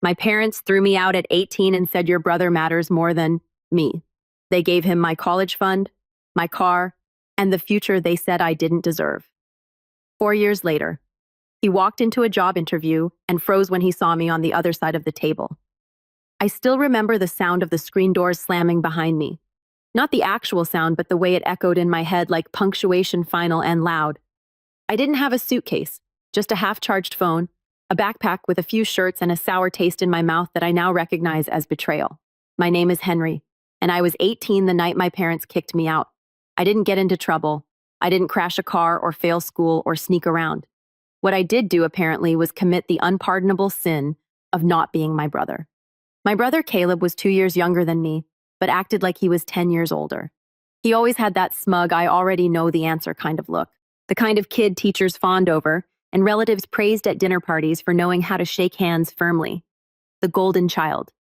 My parents threw me out at 18 and said your brother matters more than me. They gave him my college fund, my car, and the future they said I didn't deserve. 4 years later, he walked into a job interview and froze when he saw me on the other side of the table. I still remember the sound of the screen doors slamming behind me. Not the actual sound, but the way it echoed in my head like punctuation final and loud. I didn't have a suitcase, just a half-charged phone, a backpack with a few shirts and a sour taste in my mouth that I now recognize as betrayal. My name is Henry, and I was 18 the night my parents kicked me out. I didn't get into trouble. I didn't crash a car or fail school or sneak around. What I did do, apparently, was commit the unpardonable sin of not being my brother. My brother Caleb was 2 years younger than me, but acted like he was 10 years older. He always had that smug, I already know the answer kind of look, the kind of kid teachers fawned over and relatives praised at dinner parties for knowing how to shake hands firmly. The golden child.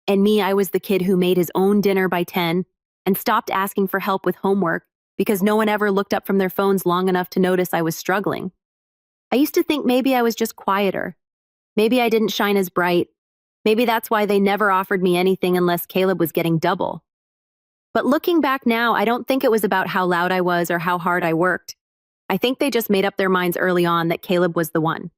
And me, I was the kid who made his own dinner by 10 and stopped asking for help with homework because no one ever looked up from their phones long enough to notice I was struggling. I used to think maybe I was just quieter. Maybe I didn't shine as bright. Maybe that's why they never offered me anything unless Caleb was getting double. But looking back now, I don't think it was about how loud I was or how hard I worked. I think they just made up their minds early on that Caleb was the one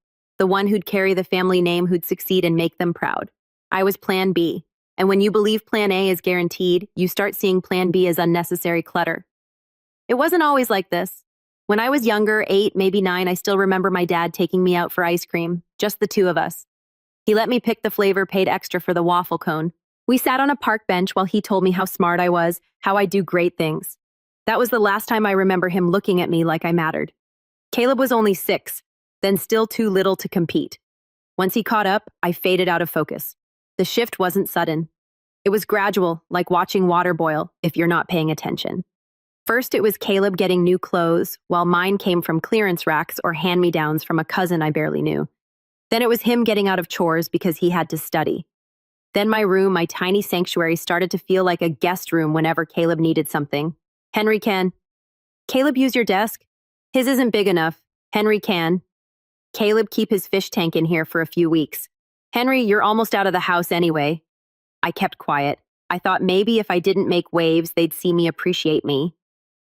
who'd carry the family name, who'd succeed and make them proud. I was Plan B, and when you believe Plan A is guaranteed, you start seeing Plan B as unnecessary clutter. It wasn't always like this. When I was younger, 8, maybe 9, I still remember my dad taking me out for ice cream, just the two of us. He let me pick the flavor, paid extra for the waffle cone. We sat on a park bench while he told me how smart I was, how I do great things. That was the last time I remember him looking at me like I mattered. Caleb was only 6, then still too little to compete. Once he caught up, I faded out of focus. The shift wasn't sudden. It was gradual, like watching water boil if you're not paying attention. First, it was Caleb getting new clothes, while mine came from clearance racks or hand-me-downs from a cousin I barely knew. Then it was him getting out of chores because he had to study. Then my room, my tiny sanctuary, started to feel like a guest room whenever Caleb needed something. Henry can. Caleb, use your desk. His isn't big enough. Henry can. Caleb, keep his fish tank in here for a few weeks. Henry, you're almost out of the house anyway. I kept quiet. I thought maybe if I didn't make waves, they'd see me, appreciate me.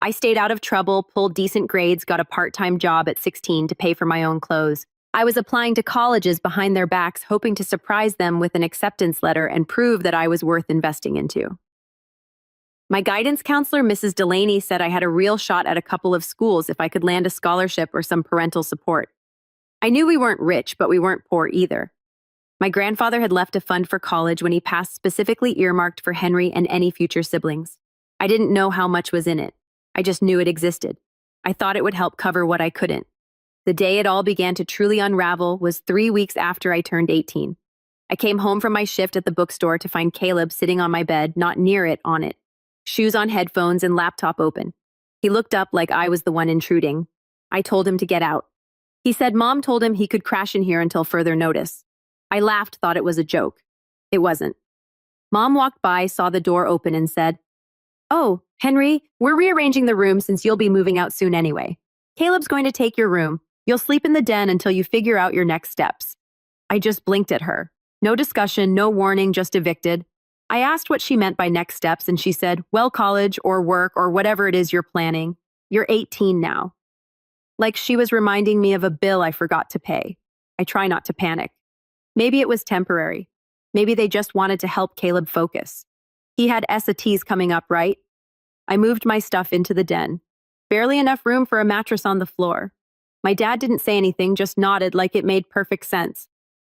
I stayed out of trouble, pulled decent grades, got a part-time job at 16 to pay for my own clothes. I was applying to colleges behind their backs, hoping to surprise them with an acceptance letter and prove that I was worth investing into. My guidance counselor, Mrs. Delaney, said I had a real shot at a couple of schools if I could land a scholarship or some parental support. I knew we weren't rich, but we weren't poor either. My grandfather had left a fund for college when he passed, specifically earmarked for Henry and any future siblings. I didn't know how much was in it. I just knew it existed. I thought it would help cover what I couldn't. The day it all began to truly unravel was 3 weeks after I turned 18. I came home from my shift at the bookstore to find Caleb sitting on my bed, not near it, on it. Shoes on, headphones, and laptop open. He looked up like I was the one intruding. I told him to get out. He said Mom told him he could crash in here until further notice. I laughed, thought it was a joke. It wasn't. Mom walked by, saw the door open, and said, "Oh, Henry, we're rearranging the room since you'll be moving out soon anyway. Caleb's going to take your room. You'll sleep in the den until you figure out your next steps." I just blinked at her. No discussion, no warning, just evicted. I asked what she meant by next steps, and she said, "Well, college or work or whatever it is you're planning. You're 18 now." Like she was reminding me of a bill I forgot to pay. I try not to panic. Maybe it was temporary. Maybe they just wanted to help Caleb focus. He had SATs coming up, right? I moved my stuff into the den. Barely enough room for a mattress on the floor. My dad didn't say anything, just nodded like it made perfect sense.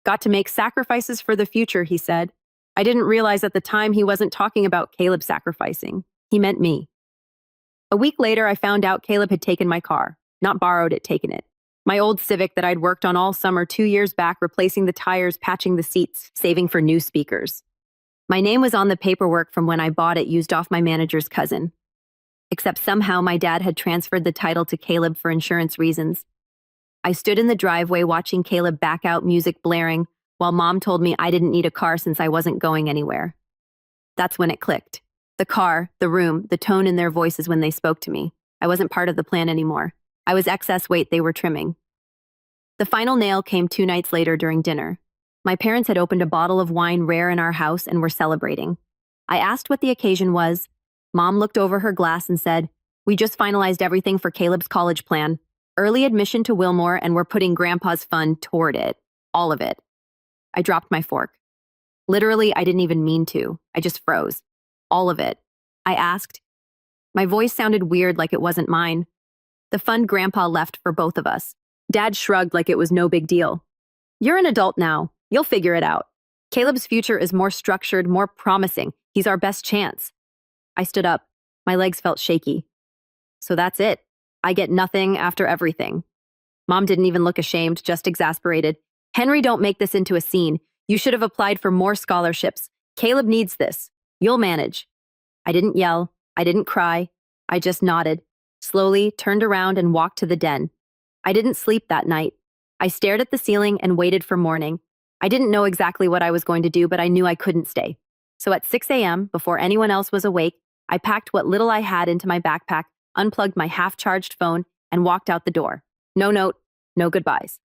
"Got to make sacrifices for the future," he said. I didn't realize at the time he wasn't talking about Caleb sacrificing. He meant me. A week later, I found out Caleb had taken my car. Not borrowed it, taken it. My old Civic that I'd worked on all summer 2 years back, replacing the tires, patching the seats, saving for new speakers. My name was on the paperwork from when I bought it, used off my manager's cousin. Except somehow my dad had transferred the title to Caleb for insurance reasons. I stood in the driveway watching Caleb back out, music blaring, while Mom told me I didn't need a car since I wasn't going anywhere. That's when it clicked. The car, the room, the tone in their voices when they spoke to me. I wasn't part of the plan anymore. I was excess weight they were trimming. The final nail came 2 nights later during dinner. My parents had opened a bottle of wine rare in our house and were celebrating. I asked what the occasion was. Mom looked over her glass and said, "We just finalized everything for Caleb's college plan. Early admission to Wilmore, and we're putting Grandpa's fund toward it. All of it." I dropped my fork. Literally, I didn't even mean to. I just froze. All of it. I asked. My voice sounded weird, like it wasn't mine. "The fund Grandpa left for both of us." Dad shrugged like it was no big deal. "You're an adult now. You'll figure it out. Caleb's future is more structured, more promising. He's our best chance." I stood up. My legs felt shaky. "So that's it. I get nothing after everything." Mom didn't even look ashamed, just exasperated. "Henry, don't make this into a scene. You should have applied for more scholarships. Caleb needs this. You'll manage." I didn't yell. I didn't cry. I just nodded, slowly turned around and walked to the den. I didn't sleep that night. I stared at the ceiling and waited for morning. I didn't know exactly what I was going to do, but I knew I couldn't stay. So at 6 a.m., before anyone else was awake, I packed what little I had into my backpack, unplugged my half-charged phone, and walked out the door. No note, no goodbyes.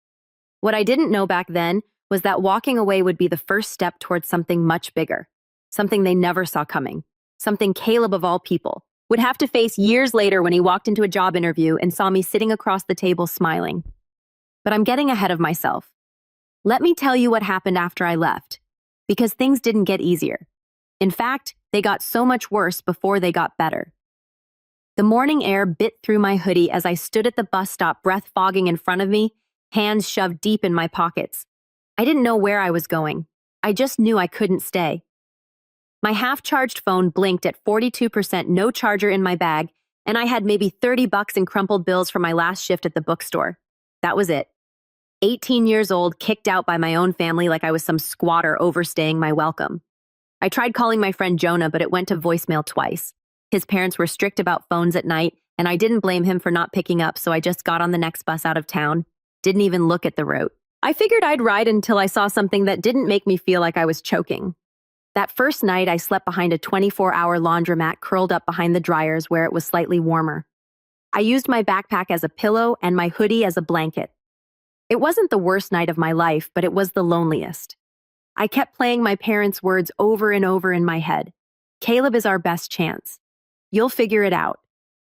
What I didn't know back then was that walking away would be the first step towards something much bigger, something they never saw coming, something Caleb, of all people, would have to face years later when he walked into a job interview and saw me sitting across the table smiling. But I'm getting ahead of myself. Let me tell you what happened after I left, because things didn't get easier. In fact, they got so much worse before they got better. The morning air bit through my hoodie as I stood at the bus stop, breath fogging in front of me, hands shoved deep in my pockets. I didn't know where I was going. I just knew I couldn't stay. My half-charged phone blinked at 42%, no charger in my bag, and I had maybe $30 in crumpled bills from my last shift at the bookstore. That was it. 18 years old, kicked out by my own family like I was some squatter overstaying my welcome. I tried calling my friend Jonah, but it went to voicemail twice. His parents were strict about phones at night, and I didn't blame him for not picking up, so I just got on the next bus out of town. Didn't even look at the route. I figured I'd ride until I saw something that didn't make me feel like I was choking. That first night, I slept behind a 24-hour laundromat curled up behind the dryers where it was slightly warmer. I used my backpack as a pillow and my hoodie as a blanket. It wasn't the worst night of my life, but it was the loneliest. I kept playing my parents' words over and over in my head. Caleb is our best chance. You'll figure it out.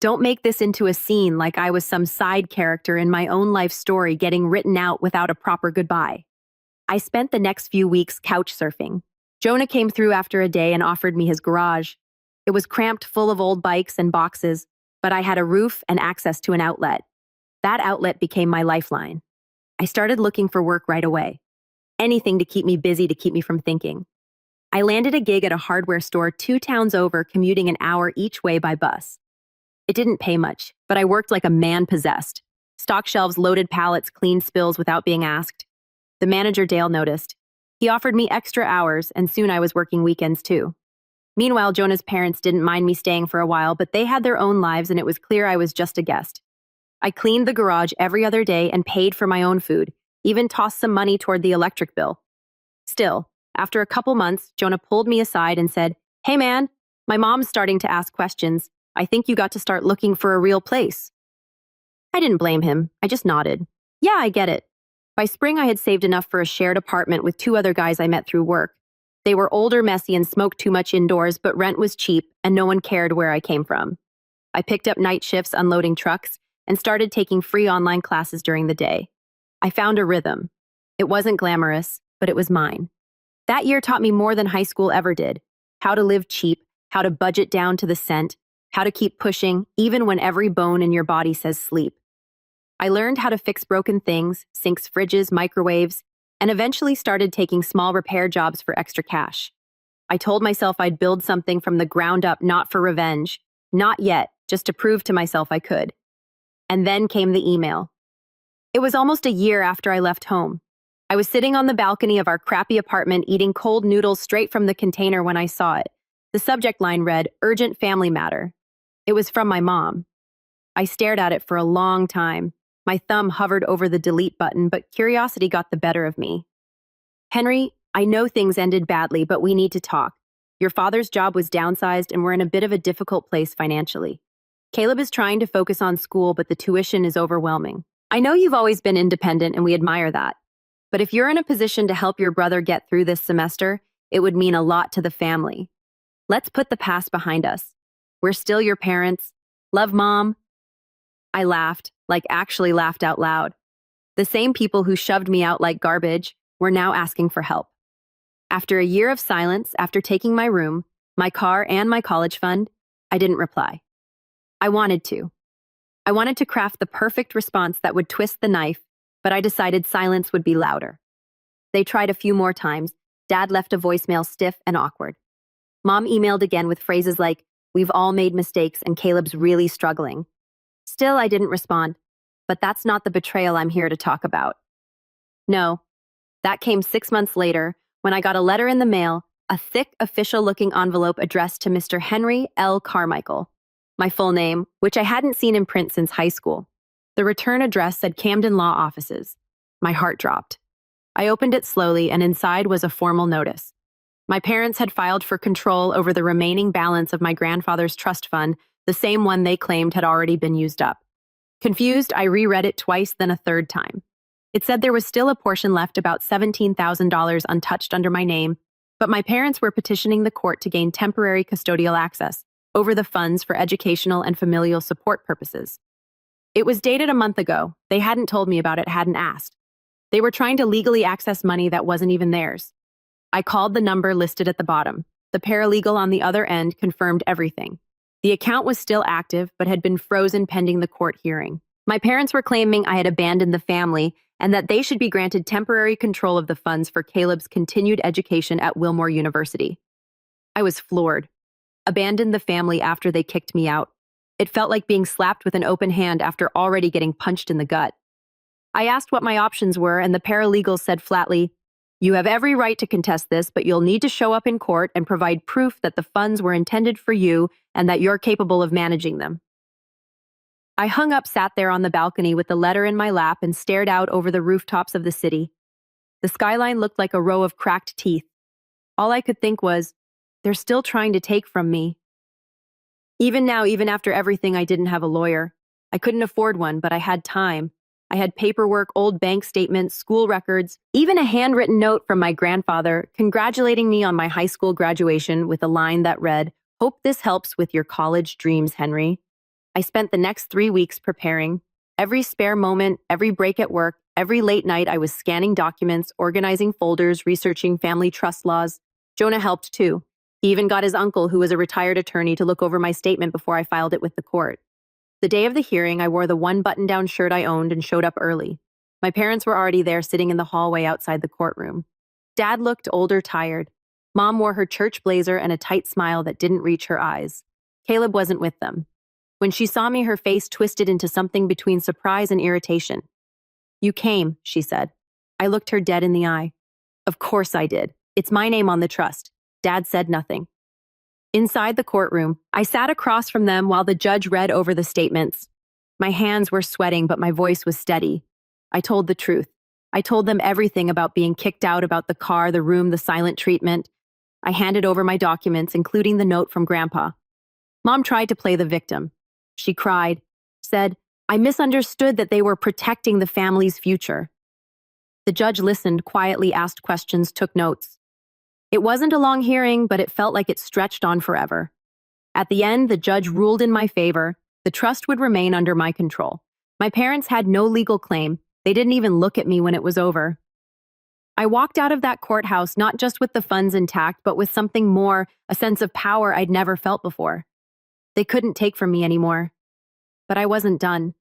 Don't make this into a scene like I was some side character in my own life story getting written out without a proper goodbye. I spent the next few weeks couch surfing. Jonah came through after a day and offered me his garage. It was cramped full of old bikes and boxes, but I had a roof and access to an outlet. That outlet became my lifeline. I started looking for work right away. Anything to keep me busy, to keep me from thinking. I landed a gig at a hardware store 2 towns over, commuting an hour each way by bus. It didn't pay much, but I worked like a man possessed. Stock shelves, loaded pallets, cleaned spills without being asked. The manager, Dale, noticed. He offered me extra hours, and soon I was working weekends too. Meanwhile, Jonah's parents didn't mind me staying for a while, but they had their own lives, and it was clear I was just a guest. I cleaned the garage every other day and paid for my own food, even tossed some money toward the electric bill. Still, after a couple months, Jonah pulled me aside and said, "Hey man, my mom's starting to ask questions. I think you got to start looking for a real place." I didn't blame him. I just nodded. Yeah, I get it. By spring, I had saved enough for a shared apartment with 2 other guys I met through work. They were older, messy, and smoked too much indoors, but rent was cheap, and no one cared where I came from. I picked up night shifts unloading trucks and started taking free online classes during the day. I found a rhythm. It wasn't glamorous, but it was mine. That year taught me more than high school ever did. How to live cheap, how to budget down to the cent, how to keep pushing even when every bone in your body says sleep. I learned how to fix broken things, sinks, fridges, microwaves, and eventually started taking small repair jobs for extra cash. I told myself I'd build something from the ground up, not for revenge. Not yet, just to prove to myself I could. And then came the email. It was almost a year after I left home. I was sitting on the balcony of our crappy apartment eating cold noodles straight from the container when I saw it. The subject line read, "Urgent Family Matter." It was from my mom. I stared at it for a long time. My thumb hovered over the delete button, but curiosity got the better of me. "Henry, I know things ended badly, but we need to talk. Your father's job was downsized and we're in a bit of a difficult place financially. Caleb is trying to focus on school, but the tuition is overwhelming. I know you've always been independent and we admire that. But if you're in a position to help your brother get through this semester, it would mean a lot to the family. Let's put the past behind us. We're still your parents. Love, Mom. I laughed, like actually laughed out loud. The same people who shoved me out like garbage were now asking for help. After a year of silence, after taking my room, my car, and my college fund, I didn't reply. I wanted to. I wanted to craft the perfect response that would twist the knife, but I decided silence would be louder. They tried a few more times. Dad left a voicemail stiff and awkward. Mom emailed again with phrases like, "We've all made mistakes and Caleb's really struggling." Still, I didn't respond. But that's not the betrayal I'm here to talk about. No, that came 6 months later when I got a letter in the mail, a thick, official-looking envelope addressed to Mr. Henry L. Carmichael, my full name, which I hadn't seen in print since high school. The return address said Camden Law Offices. My heart dropped. I opened it slowly, and inside was a formal notice. My parents had filed for control over the remaining balance of my grandfather's trust fund, the same one they claimed had already been used up. Confused, I reread it twice, then a third time. It said there was still a portion left, about $17,000 untouched under my name, but my parents were petitioning the court to gain temporary custodial access over the funds for educational and familial support purposes. It was dated a month ago. They hadn't told me about it, hadn't asked. They were trying to legally access money that wasn't even theirs. I called the number listed at the bottom. The paralegal on the other end confirmed everything. The account was still active, but had been frozen pending the court hearing. My parents were claiming I had abandoned the family and that they should be granted temporary control of the funds for Caleb's continued education at Wilmore University. I was floored. Abandoned the family after they kicked me out. It felt like being slapped with an open hand after already getting punched in the gut. I asked what my options were, and the paralegal said flatly, "You have every right to contest this, but you'll need to show up in court and provide proof that the funds were intended for you and that you're capable of managing them." I hung up, sat there on the balcony with the letter in my lap, and stared out over the rooftops of the city. The skyline looked like a row of cracked teeth. All I could think was, they're still trying to take from me. Even now, even after everything, I didn't have a lawyer. I couldn't afford one, but I had time. I had paperwork, old bank statements, school records, even a handwritten note from my grandfather congratulating me on my high school graduation with a line that read, "Hope this helps with your college dreams, Henry." I spent the next 3 weeks preparing. Every spare moment, every break at work, every late night, I was scanning documents, organizing folders, researching family trust laws. Jonah helped too. He even got his uncle, who was a retired attorney, to look over my statement before I filed it with the court. The day of the hearing, I wore the one button-down shirt I owned and showed up early. My parents were already there, sitting in the hallway outside the courtroom. Dad looked older, tired. Mom wore her church blazer and a tight smile that didn't reach her eyes. Caleb wasn't with them. When she saw me, her face twisted into something between surprise and irritation. "You came," she said. I looked her dead in the eye. "Of course I did. It's my name on the trust." Dad said nothing. Inside the courtroom, I sat across from them while the judge read over the statements. My hands were sweating, but my voice was steady. I told the truth. I told them everything about being kicked out, about the car, the room, the silent treatment. I handed over my documents, including the note from Grandpa. Mom tried to play the victim. She cried, said, "I misunderstood that they were protecting the family's future." The judge listened, quietly asked questions, took notes. It wasn't a long hearing, but it felt like it stretched on forever. At the end, the judge ruled in my favor. The trust would remain under my control. My parents had no legal claim. They didn't even look at me when it was over. I walked out of that courthouse not just with the funds intact, but with something more, a sense of power I'd never felt before. They couldn't take from me anymore. But I wasn't done.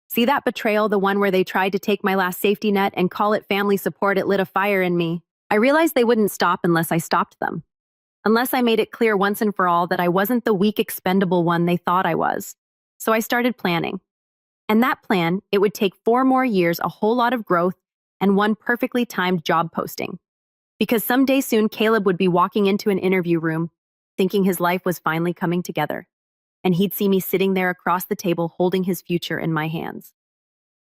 See that betrayal, the one where they tried to take my last safety net and call it family support? It lit a fire in me. I realized they wouldn't stop unless I stopped them. Unless I made it clear once and for all that I wasn't the weak, expendable one they thought I was. So I started planning. And that plan, it would take 4 more years, a whole lot of growth, and one perfectly timed job posting. Because someday soon, Caleb would be walking into an interview room, thinking his life was finally coming together. And he'd see me sitting there across the table holding his future in my hands.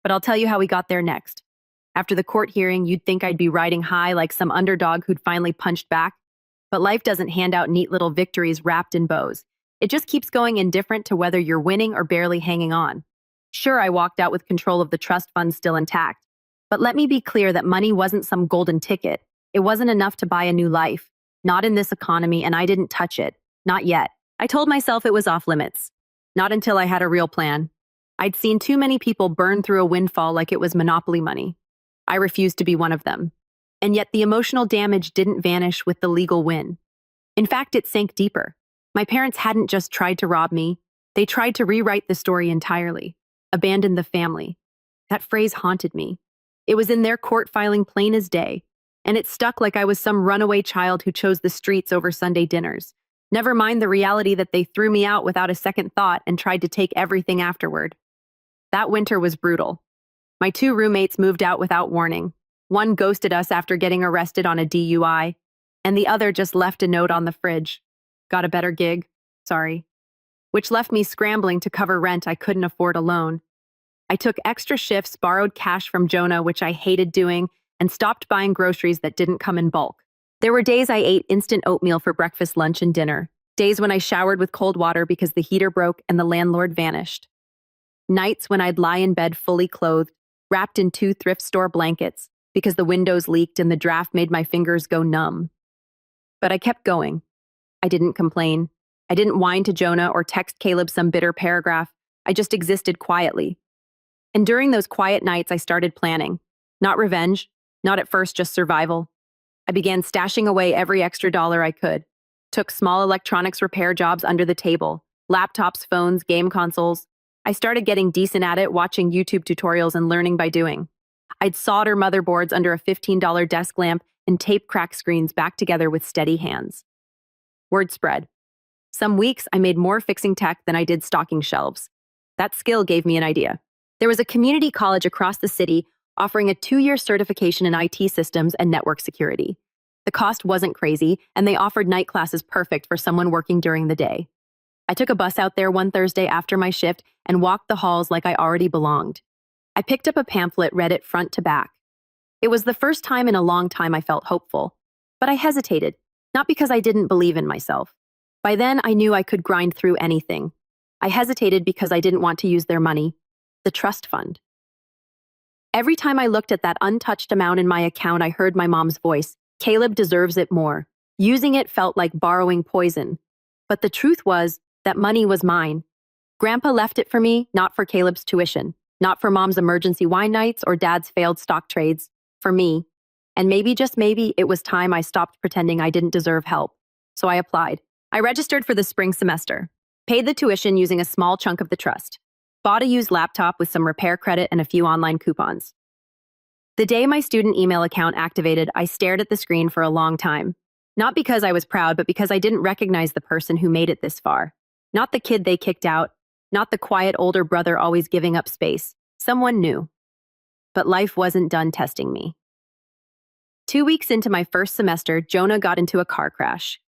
But I'll tell you how we got there next. After the court hearing, you'd think I'd be riding high like some underdog who'd finally punched back. But life doesn't hand out neat little victories wrapped in bows. It just keeps going, indifferent to whether you're winning or barely hanging on. Sure, I walked out with control of the trust fund still intact. But let me be clear that money wasn't some golden ticket. It wasn't enough to buy a new life. Not in this economy, and I didn't touch it. Not yet. I told myself it was off limits. Not until I had a real plan. I'd seen too many people burn through a windfall like it was monopoly money. I refused to be one of them. And yet the emotional damage didn't vanish with the legal win. In fact, it sank deeper. My parents hadn't just tried to rob me. They tried to rewrite the story entirely. Abandon the family. That phrase haunted me. It was in their court filing plain as day, and it stuck like I was some runaway child who chose the streets over Sunday dinners. Never mind the reality that they threw me out without a second thought and tried to take everything afterward. That winter was brutal. My 2 roommates moved out without warning. One ghosted us after getting arrested on a DUI, and the other just left a note on the fridge. Got a better gig? Sorry. Which left me scrambling to cover rent I couldn't afford alone. I took extra shifts, borrowed cash from Jonah, which I hated doing, and stopped buying groceries that didn't come in bulk. There were days I ate instant oatmeal for breakfast, lunch, and dinner. Days when I showered with cold water because the heater broke and the landlord vanished. Nights when I'd lie in bed fully clothed, wrapped in 2 thrift store blankets because the windows leaked and the draft made my fingers go numb. But I kept going. I didn't complain. I didn't whine to Jonah or text Caleb some bitter paragraph. I just existed quietly. And during those quiet nights, I started planning. Not revenge, not at first just survival. I began stashing away every extra dollar I could. Took small electronics repair jobs under the table, laptops, phones, game consoles. I started getting decent at it, watching YouTube tutorials and learning by doing. I'd solder motherboards under a $15 desk lamp and tape crack screens back together with steady hands. Word spread. Some weeks, I made more fixing tech than I did stocking shelves. That skill gave me an idea. There was a community college across the city offering a 2-year certification in IT systems and network security. The cost wasn't crazy, and they offered night classes perfect for someone working during the day. I took a bus out there one Thursday after my shift and walked the halls like I already belonged. I picked up a pamphlet, read it front to back. It was the first time in a long time I felt hopeful. But I hesitated, not because I didn't believe in myself. By then, I knew I could grind through anything. I hesitated because I didn't want to use their money, the trust fund. Every time I looked at that untouched amount in my account, I heard my mom's voice. Caleb deserves it more. Using it felt like borrowing poison. But the truth was, that money was mine. Grandpa left it for me, not for Caleb's tuition, not for mom's emergency wine nights or dad's failed stock trades, for me. And maybe, just maybe, it was time I stopped pretending I didn't deserve help. So I applied. I registered for the spring semester, paid the tuition using a small chunk of the trust, bought a used laptop with some repair credit and a few online coupons. The day my student email account activated, I stared at the screen for a long time. Not because I was proud, but because I didn't recognize the person who made it this far. Not the kid they kicked out, not the quiet older brother always giving up space. Someone new. But life wasn't done testing me. 2 weeks into my first semester, Jonah got into a car crash.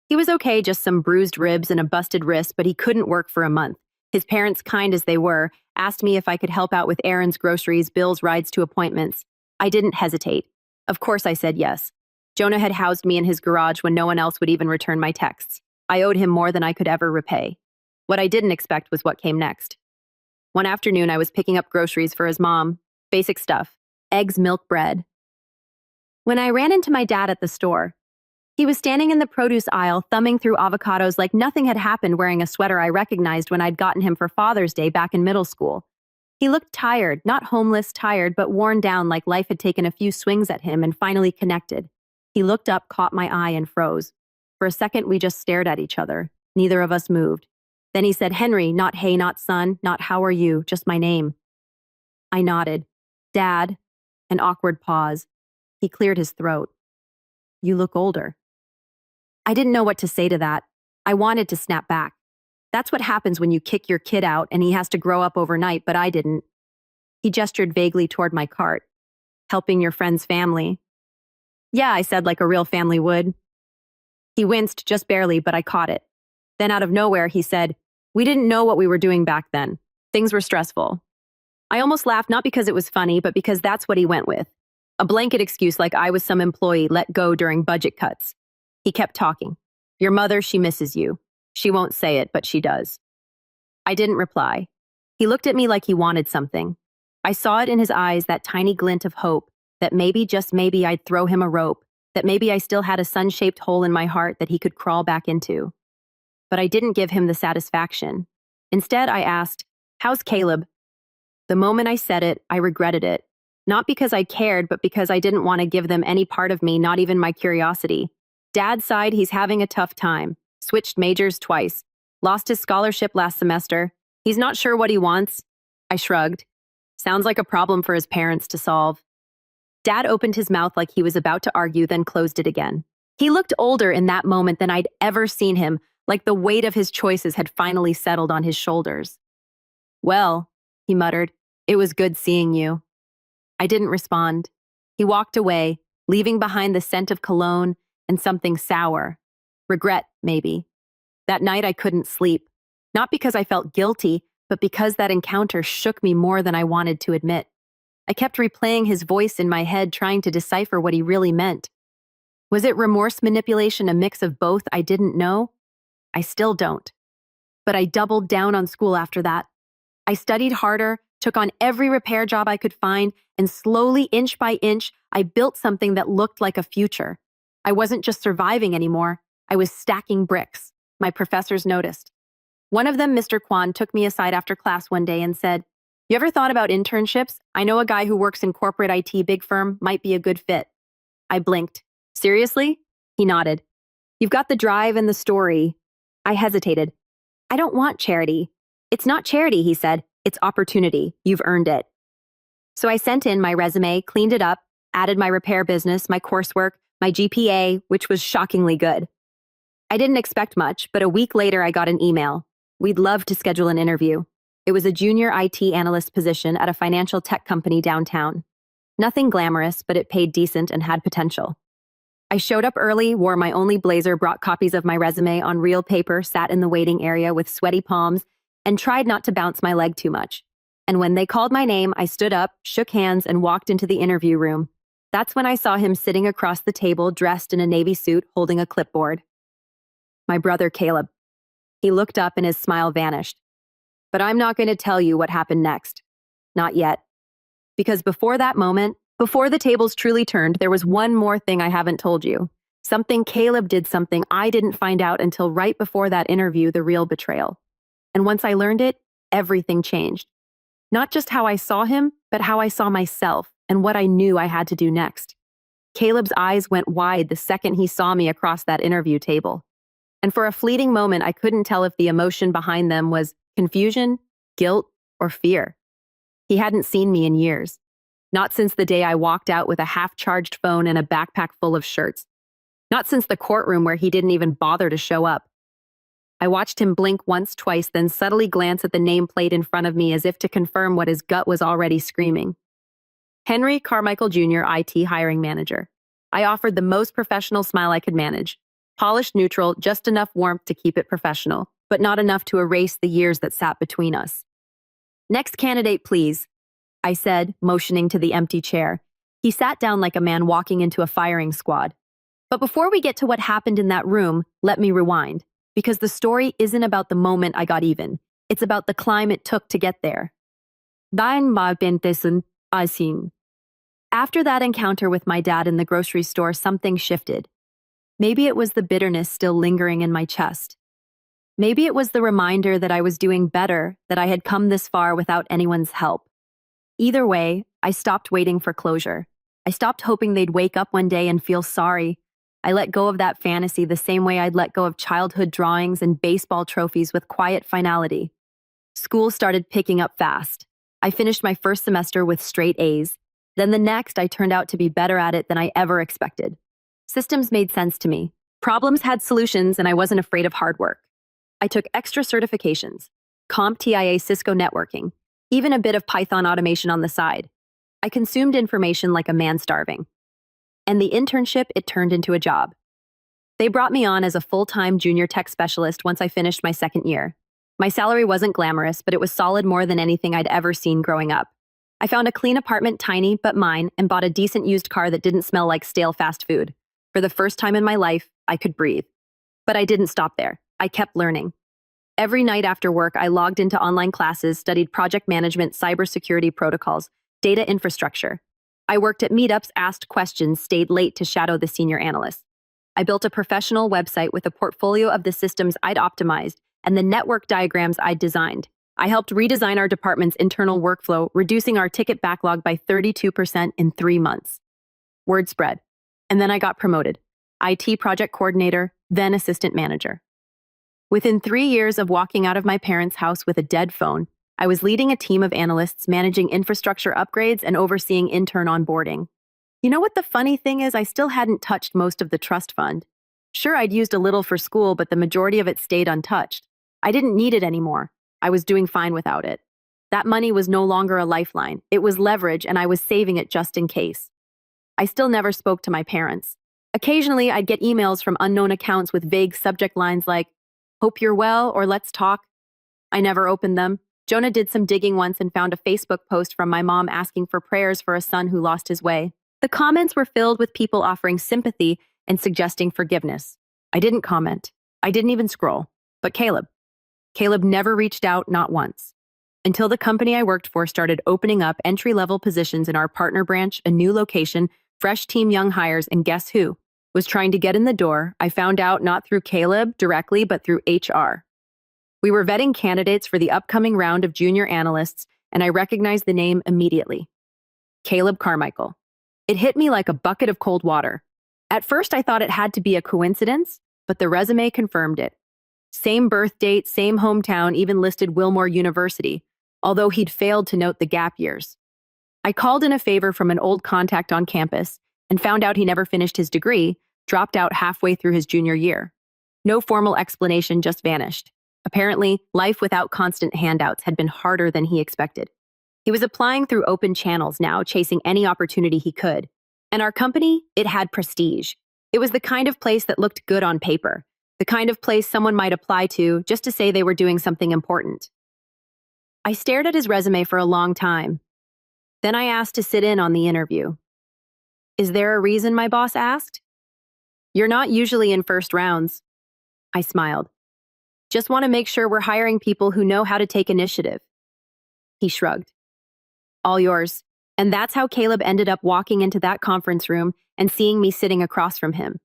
He was okay, just some bruised ribs and a busted wrist, but he couldn't work for a month. His parents, kind as they were, asked me if I could help out with errands, groceries, bills, rides to appointments. I didn't hesitate. Of course I said yes. Jonah had housed me in his garage when no one else would even return my texts. I owed him more than I could ever repay. What I didn't expect was what came next. One afternoon, I was picking up groceries for his mom. Basic stuff. Eggs, milk, bread. When I ran into my dad at the store, he was standing in the produce aisle, thumbing through avocados like nothing had happened, wearing a sweater I recognized when I'd gotten him for Father's Day back in middle school. He looked tired, not homeless tired, but worn down, like life had taken a few swings at him and finally connected. He looked up, caught my eye, and froze. For a second, we just stared at each other. Neither of us moved. Then he said, "Henry," not "hey," not "son," not "how are you," just my name. I nodded. "Dad." An awkward pause. He cleared his throat. "You look older." I didn't know what to say to that. I wanted to snap back. That's what happens when you kick your kid out and he has to grow up overnight, but I didn't. He gestured vaguely toward my cart. "Helping your friend's family." "Yeah," I said, like a real family would. He winced, just barely, but I caught it. Then out of nowhere, he said, "We didn't know what we were doing back then. Things were stressful." I almost laughed, not because it was funny, but because that's what he went with. A blanket excuse like I was some employee let go during budget cuts. He kept talking. "Your mother, she misses you. She won't say it, but she does." I didn't reply. He looked at me like he wanted something. I saw it in his eyes, that tiny glint of hope, that maybe, just maybe, I'd throw him a rope, that maybe I still had a sun-shaped hole in my heart that he could crawl back into. But I didn't give him the satisfaction. Instead, I asked, "How's Caleb?" The moment I said it, I regretted it. Not because I cared, but because I didn't want to give them any part of me, not even my curiosity. Dad sighed. He's having a tough time. Switched majors twice. Lost his scholarship last semester. He's not sure what he wants. I shrugged. Sounds like a problem for his parents to solve. Dad opened his mouth like he was about to argue, then closed it again. He looked older in that moment than I'd ever seen him, like the weight of his choices had finally settled on his shoulders. "Well," he muttered, "it was good seeing you." I didn't respond. He walked away, leaving behind the scent of cologne and something sour. Regret, maybe. That night I couldn't sleep. Not because I felt guilty, but because that encounter shook me more than I wanted to admit. I kept replaying his voice in my head, trying to decipher what he really meant. Was it remorse, manipulation, a mix of both? I didn't know. I still don't. But I doubled down on school after that. I studied harder, took on every repair job I could find, and slowly, inch by inch, I built something that looked like a future. I wasn't just surviving anymore. I was stacking bricks. My professors noticed. One of them, Mr. Kwan, took me aside after class one day and said, "You ever thought about internships? I know a guy who works in corporate IT, big firm, might be a good fit." I blinked. "Seriously?" He nodded. "You've got the drive and the story." I hesitated. "I don't want charity." "It's not charity," he said. "It's opportunity. You've earned it." So I sent in my resume, cleaned it up, added my repair business, my coursework, my GPA, which was shockingly good. I didn't expect much, but a week later I got an email. "We'd love to schedule an interview." It was a junior IT analyst position at a financial tech company downtown. Nothing glamorous, but it paid decent and had potential. I showed up early, wore my only blazer, brought copies of my resume on real paper, sat in the waiting area with sweaty palms, and tried not to bounce my leg too much. And when they called my name, I stood up, shook hands, and walked into the interview room. That's when I saw him sitting across the table, dressed in a navy suit, holding a clipboard. My brother, Caleb. He looked up and his smile vanished. But I'm not going to tell you what happened next. Not yet. Because before that moment, before the tables truly turned, there was one more thing I haven't told you. Something Caleb did, something I didn't find out until right before that interview, the real betrayal. And once I learned it, everything changed. Not just how I saw him, but how I saw myself and what I knew I had to do next. Caleb's eyes went wide the second he saw me across that interview table. And for a fleeting moment, I couldn't tell if the emotion behind them was confusion, guilt, or fear. He hadn't seen me in years. Not since the day I walked out with a half-charged phone and a backpack full of shirts. Not since the courtroom where he didn't even bother to show up. I watched him blink once, twice, then subtly glance at the nameplate in front of me as if to confirm what his gut was already screaming. Henry Carmichael Jr., IT hiring manager. I offered the most professional smile I could manage. Polished neutral, just enough warmth to keep it professional, but not enough to erase the years that sat between us. "Next candidate, please," I said, motioning to the empty chair. He sat down like a man walking into a firing squad. But before we get to what happened in that room, let me rewind. Because the story isn't about the moment I got even. It's about the climb it took to get there. After that encounter with my dad in the grocery store, something shifted. Maybe it was the bitterness still lingering in my chest. Maybe it was the reminder that I was doing better, that I had come this far without anyone's help. Either way, I stopped waiting for closure. I stopped hoping they'd wake up one day and feel sorry. I let go of that fantasy the same way I'd let go of childhood drawings and baseball trophies with quiet finality. School started picking up fast. I finished my first semester with straight A's. Then the next, I turned out to be better at it than I ever expected. Systems made sense to me. Problems had solutions, and I wasn't afraid of hard work. I took extra certifications, CompTIA, Cisco networking, even a bit of Python automation on the side. I consumed information like a man starving. And the internship, it turned into a job. They brought me on as a full-time junior tech specialist once I finished my second year. My salary wasn't glamorous, but it was solid, more than anything I'd ever seen growing up. I found a clean apartment, tiny but mine, and bought a decent used car that didn't smell like stale fast food. For the first time in my life, I could breathe. But I didn't stop there. I kept learning. Every night after work, I logged into online classes, studied project management, cybersecurity protocols, data infrastructure. I worked at meetups, asked questions, stayed late to shadow the senior analysts. I built a professional website with a portfolio of the systems I'd optimized and the network diagrams I'd designed. I helped redesign our department's internal workflow, reducing our ticket backlog by 32% in 3 months. Word spread. And then I got promoted. IT project coordinator, then assistant manager. Within 3 years of walking out of my parents' house with a dead phone, I was leading a team of analysts, managing infrastructure upgrades and overseeing intern onboarding. You know what the funny thing is? I still hadn't touched most of the trust fund. Sure, I'd used a little for school, but the majority of it stayed untouched. I didn't need it anymore. I was doing fine without it. That money was no longer a lifeline. It was leverage, and I was saving it just in case. I still never spoke to my parents. Occasionally, I'd get emails from unknown accounts with vague subject lines like, "Hope you're well," or "Let's talk." I never opened them. Jonah did some digging once and found a Facebook post from my mom asking for prayers for a son who lost his way. The comments were filled with people offering sympathy and suggesting forgiveness. I didn't comment. I didn't even scroll. But Caleb never reached out, not once. Until the company I worked for started opening up entry-level positions in our partner branch, a new location, fresh team, young hires, and guess who was trying to get in the door? I found out not through Caleb directly, but through HR. We were vetting candidates for the upcoming round of junior analysts, and I recognized the name immediately. Caleb Carmichael. It hit me like a bucket of cold water. At first, I thought it had to be a coincidence, but the resume confirmed it. Same birth date, same hometown, even listed Wilmore University, although he'd failed to note the gap years. I called in a favor from an old contact on campus and found out he never finished his degree, dropped out halfway through his junior year. No formal explanation, just vanished. Apparently, life without constant handouts had been harder than he expected. He was applying through open channels now, chasing any opportunity he could. And our company, it had prestige. It was the kind of place that looked good on paper, the kind of place someone might apply to just to say they were doing something important. I stared at his resume for a long time. Then I asked to sit in on the interview. "Is there a reason?" my boss asked. "You're not usually in first rounds." I smiled. "Just want to make sure we're hiring people who know how to take initiative." He shrugged. "All yours." And that's how Caleb ended up walking into that conference room and seeing me sitting across from him.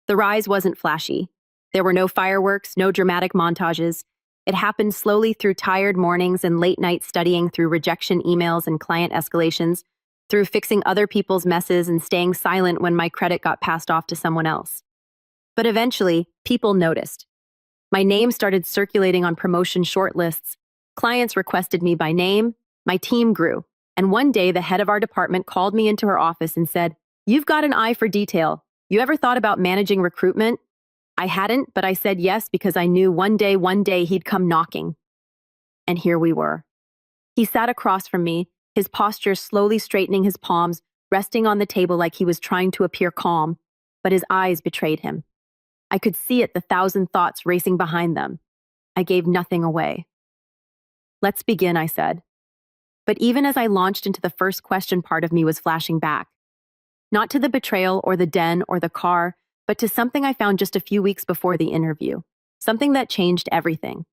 The rise wasn't flashy. There were no fireworks, no dramatic montages. It happened slowly through tired mornings and late nights studying, through rejection emails and client escalations, through fixing other people's messes and staying silent when my credit got passed off to someone else. But eventually, people noticed. My name started circulating on promotion shortlists. Clients requested me by name. My team grew. And one day, the head of our department called me into her office and said, "You've got an eye for detail. You ever thought about managing recruitment?" I hadn't, but I said yes because I knew one day he'd come knocking. And here we were. He sat across from me, his posture slowly straightening, his palms resting on the table like he was trying to appear calm, but his eyes betrayed him. I could see it, the thousand thoughts racing behind them. I gave nothing away. "Let's begin," I said. But even as I launched into the first question, part of me was flashing back. Not to the betrayal or the den or the car, but to something I found just a few weeks before the interview. Something that changed everything.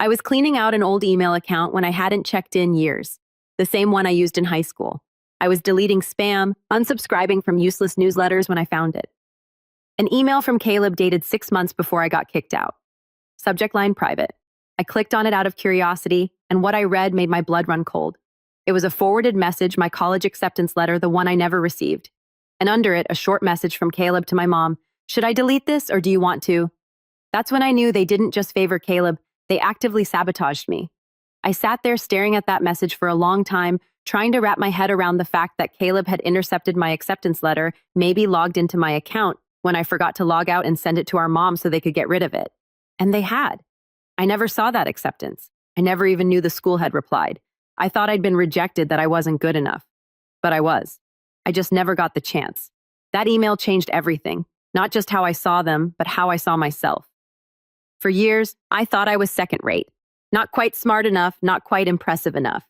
I was cleaning out an old email account when I hadn't checked in years. The same one I used in high school. I was deleting spam, unsubscribing from useless newsletters when I found it. An email from Caleb dated 6 months before I got kicked out. Subject line: private. I clicked on it out of curiosity, and what I read made my blood run cold. It was a forwarded message, my college acceptance letter, the one I never received. And under it, a short message from Caleb to my mom. "Should I delete this, or do you want to?" That's when I knew they didn't just favor Caleb, they actively sabotaged me. I sat there staring at that message for a long time, trying to wrap my head around the fact that Caleb had intercepted my acceptance letter, maybe logged into my account when I forgot to log out and send it to our mom so they could get rid of it. And they had. I never saw that acceptance. I never even knew the school had replied. I thought I'd been rejected, that I wasn't good enough. But I was. I just never got the chance. That email changed everything, not just how I saw them, but how I saw myself. For years, I thought I was second-rate, not quite smart enough, not quite impressive enough.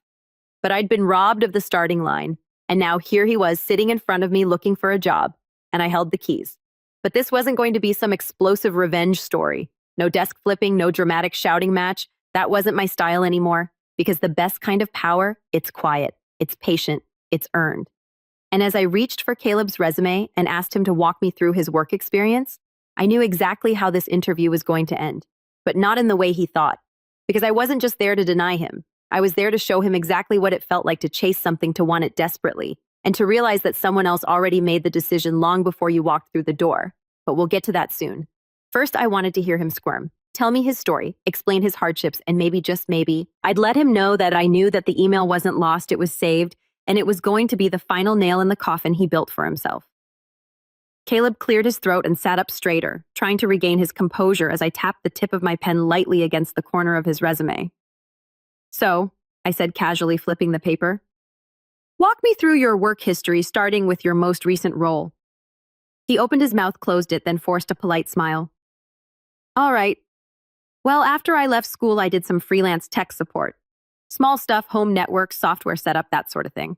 But I'd been robbed of the starting line, and now here he was sitting in front of me looking for a job, and I held the keys. But this wasn't going to be some explosive revenge story. No desk flipping, no dramatic shouting match. That wasn't my style anymore, because the best kind of power, it's quiet, it's patient, it's earned. And as I reached for Caleb's resume and asked him to walk me through his work experience, I knew exactly how this interview was going to end, but not in the way he thought. Because I wasn't just there to deny him. I was there to show him exactly what it felt like to chase something, to want it desperately, and to realize that someone else already made the decision long before you walked through the door. But we'll get to that soon. First, I wanted to hear him squirm. Tell me his story, explain his hardships, and maybe, just maybe, I'd let him know that I knew that the email wasn't lost, it was saved, and it was going to be the final nail in the coffin he built for himself. Caleb cleared his throat and sat up straighter, trying to regain his composure as I tapped the tip of my pen lightly against the corner of his resume. So, I said casually, flipping the paper, walk me through your work history, starting with your most recent role. He opened his mouth, closed it, then forced a polite smile. All right. Well, after I left school, I did some freelance tech support. Small stuff, home network, software setup, that sort of thing.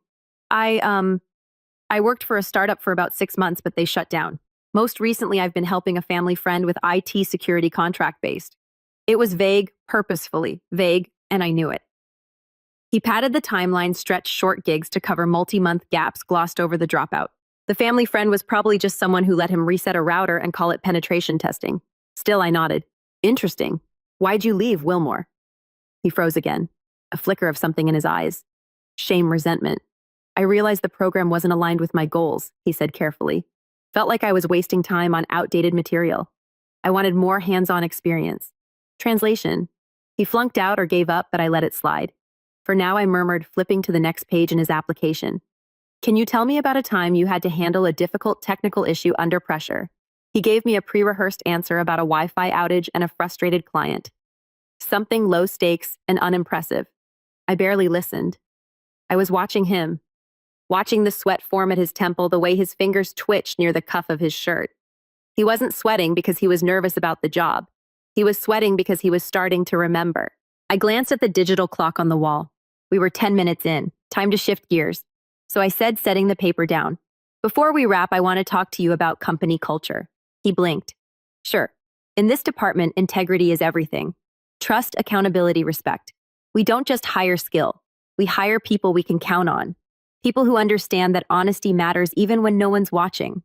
I worked for a startup for about 6 months, but they shut down. Most recently, I've been helping a family friend with IT security, contract-based. It was vague, purposefully vague, and I knew it. He padded the timeline, stretched short gigs to cover multi-month gaps, glossed over the dropout. The family friend was probably just someone who let him reset a router and call it penetration testing. Still, I nodded. Interesting. Why'd you leave, Wilmore? He froze again, a flicker of something in his eyes. Shame, resentment. I realized the program wasn't aligned with my goals, he said carefully. Felt like I was wasting time on outdated material. I wanted more hands-on experience. Translation. He flunked out or gave up, but I let it slide. For now, I murmured, flipping to the next page in his application. Can you tell me about a time you had to handle a difficult technical issue under pressure? He gave me a pre-rehearsed answer about a Wi-Fi outage and a frustrated client. Something low stakes and unimpressive. I barely listened. I was watching him, watching the sweat form at his temple, the way his fingers twitched near the cuff of his shirt. He wasn't sweating because he was nervous about the job. He was sweating because he was starting to remember. I glanced at the digital clock on the wall. We were 10 minutes in, time to shift gears. So I said, setting the paper down, before we wrap, I want to talk to you about company culture. He blinked. Sure. In this department, integrity is everything. Trust, accountability, respect. We don't just hire skill. We hire people we can count on. People who understand that honesty matters even when no one's watching.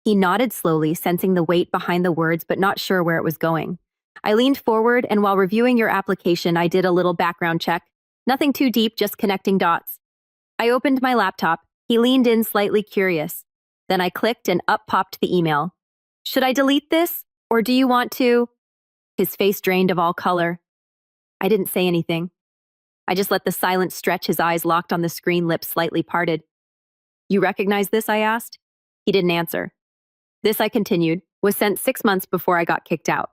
He nodded slowly, sensing the weight behind the words, but not sure where it was going. I leaned forward, and while reviewing your application, I did a little background check. Nothing too deep, just connecting dots. I opened my laptop. He leaned in, slightly curious. Then I clicked, and up popped the email. Should I delete this, or do you want to? His face drained of all color. I didn't say anything. I just let the silence stretch, his eyes locked on the screen, lips slightly parted. You recognize this, I asked. He didn't answer. This, I continued, was sent 6 months before I got kicked out.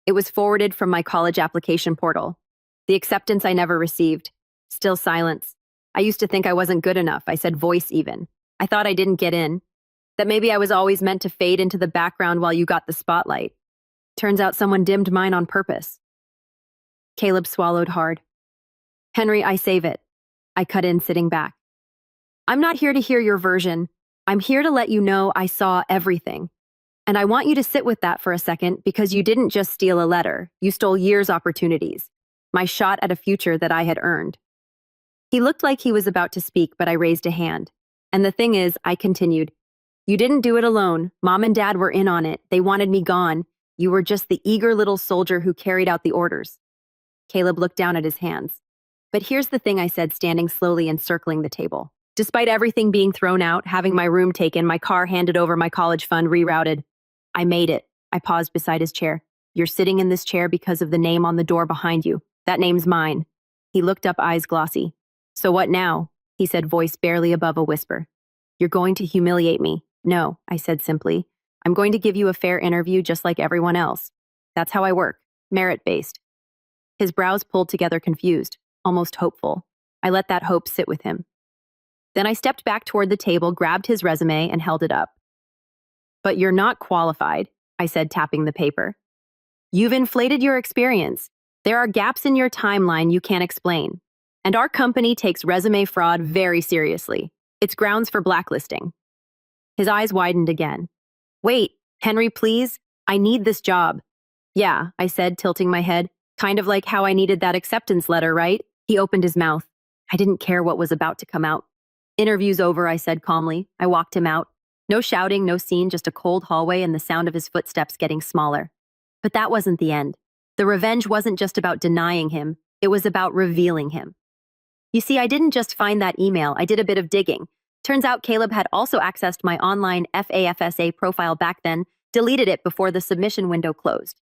It was forwarded from my college application portal. The acceptance I never received. Still silence. I used to think I wasn't good enough. I said voice even. I thought I didn't get in. That maybe I was always meant to fade into the background while you got the spotlight. Turns out someone dimmed mine on purpose. Caleb swallowed hard. Henry, I save it. I cut in, sitting back. I'm not here to hear your version. I'm here to let you know I saw everything. And I want you to sit with that for a second, because you didn't just steal a letter. You stole years' opportunities. My shot at a future that I had earned. He looked like he was about to speak, but I raised a hand. And the thing is, I continued, you didn't do it alone. Mom and Dad were in on it. They wanted me gone. You were just the eager little soldier who carried out the orders. Caleb looked down at his hands. But here's the thing, I said, standing slowly and circling the table. Despite everything being thrown out, having my room taken, my car handed over, my college fund rerouted, I made it. I paused beside his chair. You're sitting in this chair because of the name on the door behind you. That name's mine. He looked up, eyes glossy. So what now? He said, voice barely above a whisper. You're going to humiliate me. No, I said simply. I'm going to give you a fair interview just like everyone else. That's how I work. Merit-based. His brows pulled together, confused, almost hopeful. I let that hope sit with him. Then I stepped back toward the table, grabbed his resume, and held it up. But you're not qualified, I said, tapping the paper. You've inflated your experience. There are gaps in your timeline you can't explain. And our company takes resume fraud very seriously. It's grounds for blacklisting. His eyes widened again. Wait, Henry, please. I need this job. Yeah, I said, tilting my head. Kind of like how I needed that acceptance letter, right? He opened his mouth. I didn't care what was about to come out. Interview's over, I said calmly. I walked him out. No shouting, no scene, just a cold hallway and the sound of his footsteps getting smaller. But that wasn't the end. The revenge wasn't just about denying him, it was about revealing him. You see, I didn't just find that email, I did a bit of digging. Turns out Caleb had also accessed my online FAFSA profile back then, deleted it before the submission window closed.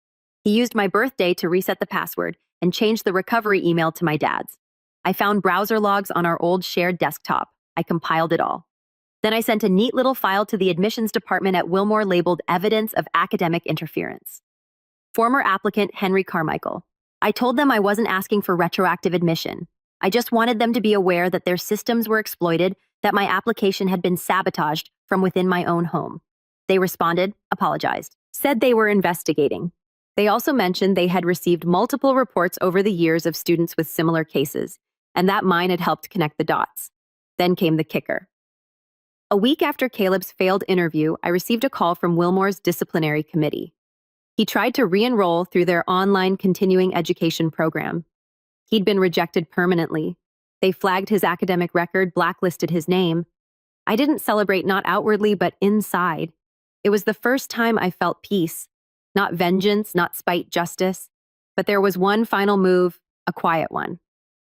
He used my birthday to reset the password and changed the recovery email to my dad's. I found browser logs on our old shared desktop. I compiled it all. Then I sent a neat little file to the admissions department at Wilmore labeled Evidence of Academic Interference. Former applicant Henry Carmichael. I told them I wasn't asking for retroactive admission. I just wanted them to be aware that their systems were exploited, that my application had been sabotaged from within my own home. They responded, apologized, said they were investigating. They also mentioned they had received multiple reports over the years of students with similar cases, and that mine had helped connect the dots. Then came the kicker. A week after Caleb's failed interview, I received a call from Wilmore's disciplinary committee. He tried to re-enroll through their online continuing education program. He'd been rejected permanently. They flagged his academic record, blacklisted his name. I didn't celebrate not outwardly, but inside. It was the first time I felt peace. Not vengeance, not spite, justice. But there was one final move, a quiet one.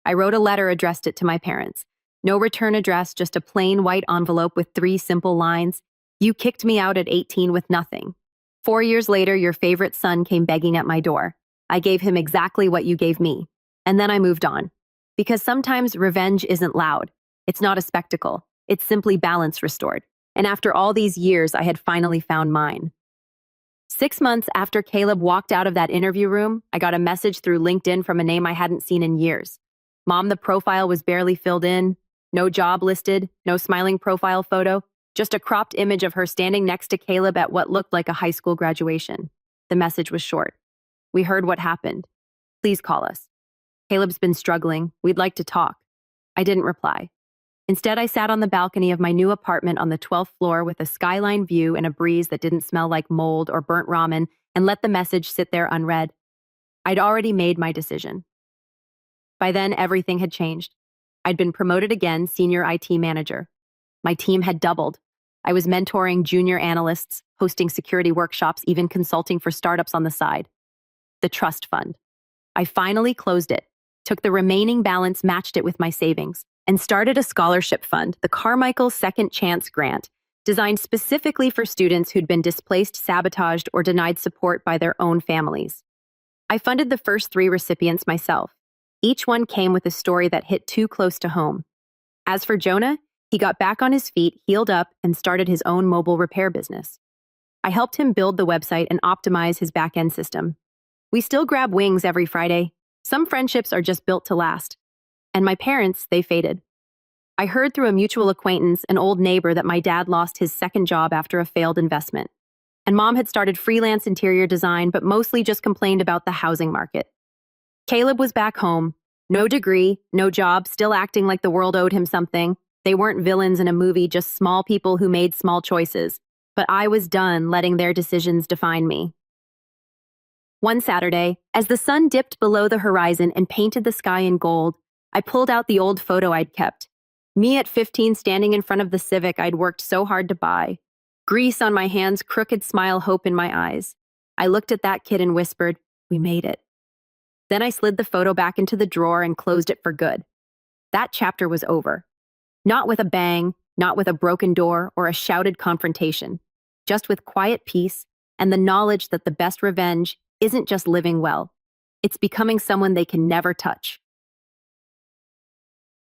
I wrote a letter, addressed it to my parents. No return address, just a plain white envelope with 3 simple lines. You kicked me out at 18 with nothing. 4 years later, your favorite son came begging at my door. I gave him exactly what you gave me. And then I moved on. Because sometimes revenge isn't loud. It's not a spectacle. It's simply balance restored. And after all these years, I had finally found mine. 6 months after Caleb walked out of that interview room, I got a message through LinkedIn from a name I hadn't seen in years. Mom, the profile was barely filled in. No job listed, no smiling profile photo, just a cropped image of her standing next to Caleb at what looked like a high school graduation. The message was short. We heard what happened. Please call us. Caleb's been struggling. We'd like to talk. I didn't reply. Instead, I sat on the balcony of my new apartment on the 12th floor with a skyline view and a breeze that didn't smell like mold or burnt ramen and let the message sit there unread. I'd already made my decision. By then, everything had changed. I'd been promoted again, senior IT manager. My team had doubled. I was mentoring junior analysts, hosting security workshops, even consulting for startups on the side. The trust fund. I finally closed it, took the remaining balance, matched it with my savings, and started a scholarship fund, the Carmichael Second Chance Grant, designed specifically for students who'd been displaced, sabotaged, or denied support by their own families. I funded the first 3 recipients myself. Each one came with a story that hit too close to home. As for Jonah, he got back on his feet, healed up, and started his own mobile repair business. I helped him build the website and optimize his back-end system. We still grab wings every Friday. Some friendships are just built to last. And my parents, they faded. I heard through a mutual acquaintance, an old neighbor, that my dad lost his second job after a failed investment. And Mom had started freelance interior design, but mostly just complained about the housing market. Caleb was back home. No degree, no job, still acting like the world owed him something. They weren't villains in a movie, just small people who made small choices. But I was done letting their decisions define me. One Saturday, as the sun dipped below the horizon and painted the sky in gold, I pulled out the old photo I'd kept. Me at 15 standing in front of the Civic I'd worked so hard to buy. Grease on my hands, crooked smile, hope in my eyes. I looked at that kid and whispered, "We made it." Then I slid the photo back into the drawer and closed it for good. That chapter was over. Not with a bang, not with a broken door or a shouted confrontation, just with quiet peace and the knowledge that the best revenge isn't just living well. It's becoming someone they can never touch.